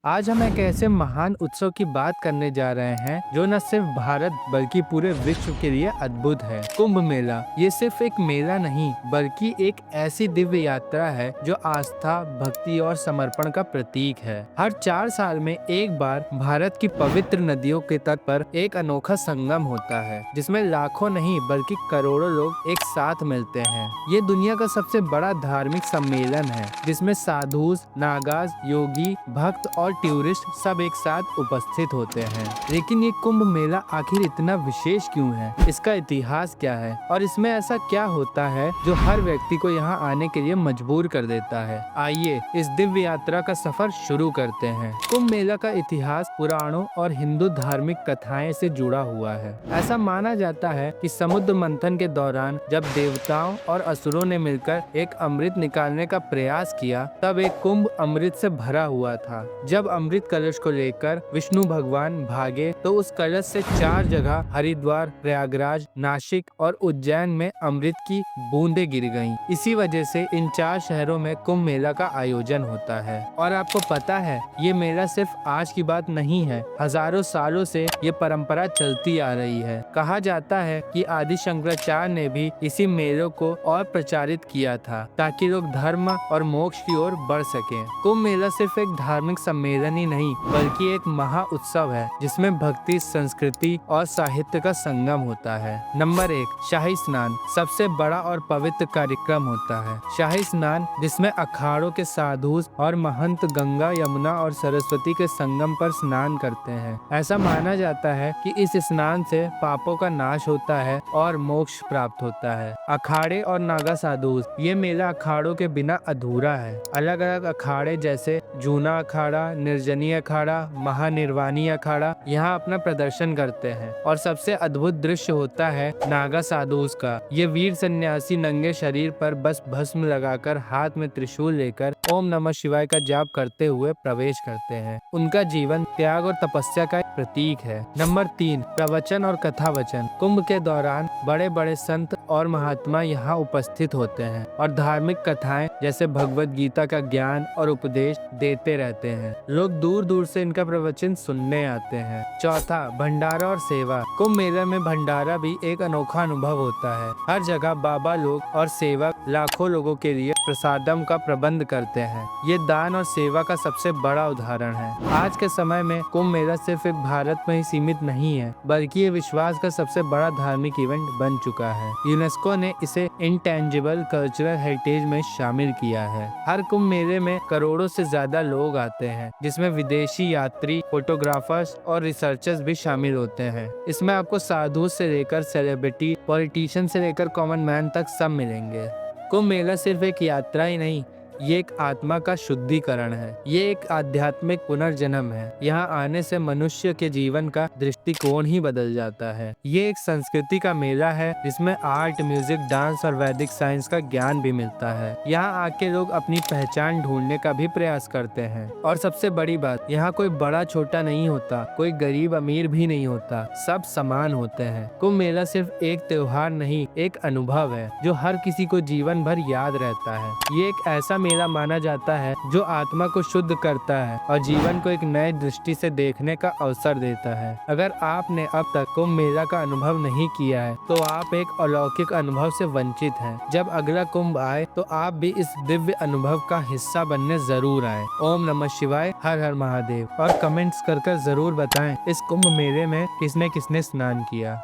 आज हम एक ऐसे महान उत्सव की बात करने जा रहे हैं जो न सिर्फ भारत बल्कि पूरे विश्व के लिए अद्भुत है। कुंभ मेला ये सिर्फ एक मेला नहीं बल्कि एक ऐसी दिव्य यात्रा है जो आस्था, भक्ति और समर्पण का प्रतीक है। हर 4 साल में एक बार भारत की पवित्र नदियों के तट पर एक अनोखा संगम होता है जिसमें लाखों नहीं बल्कि करोड़ों लोग एक साथ मिलते हैं। ये दुनिया का सबसे बड़ा धार्मिक सम्मेलन है जिसमें साधु, नागाज, योगी, भक्त और टूरिस्ट सब एक साथ उपस्थित होते हैं। लेकिन ये कुंभ मेला आखिर इतना विशेष क्यों है? इसका इतिहास क्या है और इसमें ऐसा क्या होता है जो हर व्यक्ति को यहाँ आने के लिए मजबूर कर देता है? आइए इस दिव्य यात्रा का सफर शुरू करते हैं। कुंभ मेला का इतिहास पुराणों और हिंदू धार्मिक कथाएं से जुड़ा हुआ है। ऐसा माना जाता है कि समुद्र मंथन के दौरान जब देवताओं और असुरों ने मिलकर एक अमृत निकालने का प्रयास किया तब एक कुंभ अमृत से भरा हुआ था। जब अमृत कलश को लेकर विष्णु भगवान भागे तो उस कलश से 4 जगह हरिद्वार, प्रयागराज, नासिक और उज्जैन में अमृत की बूंदें गिर गईं। इसी वजह से इन 4 शहरों में कुंभ मेला का आयोजन होता है। और आपको पता है ये मेला सिर्फ आज की बात नहीं है, हजारों सालों से ये परंपरा चलती आ रही है। कहा जाता है कि आदि शंकराचार्य ने भी इसी मेलों को और प्रचारित किया था ताकि लोग धर्म और मोक्ष की ओर बढ़ सकें। कुंभ मेला सिर्फ एक धार्मिक सम्मेलन ही नहीं बल्कि एक महा उत्सव है जिसमें भक्ति, संस्कृति और साहित्य का संगम होता है। नंबर 1, शाही स्नान सबसे बड़ा और पवित्र कार्यक्रम होता है। शाही स्नान जिसमें अखाड़ों के साधु और महंत गंगा, यमुना और सरस्वती के संगम पर स्नान करते हैं। ऐसा माना जाता है कि इस स्नान से पापों का नाश होता है और मोक्ष प्राप्त होता है। अखाड़े और नागा साधु, ये मेला अखाड़ों के बिना अधूरा है। अलग अलग अखाड़े जैसे जूना अखाड़ा, निर्जनी अखाड़ा, महानिर्वाणी अखाड़ा यहाँ अपना प्रदर्शन करते हैं। और सबसे अद्भुत दृश्य होता है नागा साधुस का। ये वीर सन्यासी नंगे शरीर पर बस भस्म लगाकर हाथ में त्रिशूल लेकर ओम नमः शिवाय का जाप करते हुए प्रवेश करते हैं। उनका जीवन त्याग और तपस्या का एक प्रतीक है। नंबर 3, प्रवचन और कथा वचन। कुंभ के दौरान बड़े बड़े संत और महात्मा यहाँ उपस्थित होते हैं और धार्मिक कथाएं जैसे भगवत गीता का ज्ञान और उपदेश देते रहते हैं। लोग दूर दूर से इनका प्रवचन सुनने आते हैं। चौथा, भंडारा और सेवा। कुंभ मेले में भंडारा भी एक अनोखा अनुभव होता है। हर जगह बाबा लोग और सेवक लाखों लोगों के लिए प्रसादम का प्रबंध करते हैं। ये दान और सेवा का सबसे बड़ा उदाहरण है। आज के समय में कुंभ मेला सिर्फ एक भारत में ही सीमित नहीं है बल्कि ये विश्वास का सबसे बड़ा धार्मिक इवेंट बन चुका है। यूनेस्को ने इसे इंटेंजिबल कल्चरल हेरिटेज में शामिल किया है। हर कुंभ मेले में करोड़ों से ज्यादा लोग आते हैं जिसमें विदेशी यात्री, फोटोग्राफर्स और रिसर्चर्स भी शामिल होते हैं। इसमें आपको साधु से लेकर सेलिब्रिटी, पॉलिटिशियन से लेकर कॉमन मैन तक सब मिलेंगे। कुंभ मेला सिर्फ एक यात्रा ही नहीं, ये एक आत्मा का शुद्धिकरण है। ये एक आध्यात्मिक पुनर्जन्म है। यहाँ आने से मनुष्य के जीवन का दृष्टिकोण ही बदल जाता है। ये एक संस्कृति का मेला है जिसमें आर्ट, म्यूजिक, डांस और वैदिक साइंस का ज्ञान भी मिलता है। यहाँ आके लोग अपनी पहचान ढूंढने का भी प्रयास करते हैं। और सबसे बड़ी बात, यहाँ कोई बड़ा छोटा नहीं होता, कोई गरीब अमीर भी नहीं होता, सब समान होते हैं। कुंभ मेला सिर्फ एक त्योहार नहीं, एक अनुभव है जो हर किसी को जीवन भर याद रहता है। ये एक ऐसा मेला माना जाता है जो आत्मा को शुद्ध करता है और जीवन को एक नए दृष्टि से देखने का अवसर देता है। अगर आपने अब तक कुंभ मेला का अनुभव नहीं किया है तो आप एक अलौकिक अनुभव से वंचित हैं। जब अगला कुंभ आए तो आप भी इस दिव्य अनुभव का हिस्सा बनने जरूर आए। ओम नमः शिवाय, हर हर महादेव। और कमेंट्स कर जरूर बताएं इस कुंभ मेले में किसने किसने स्नान किया।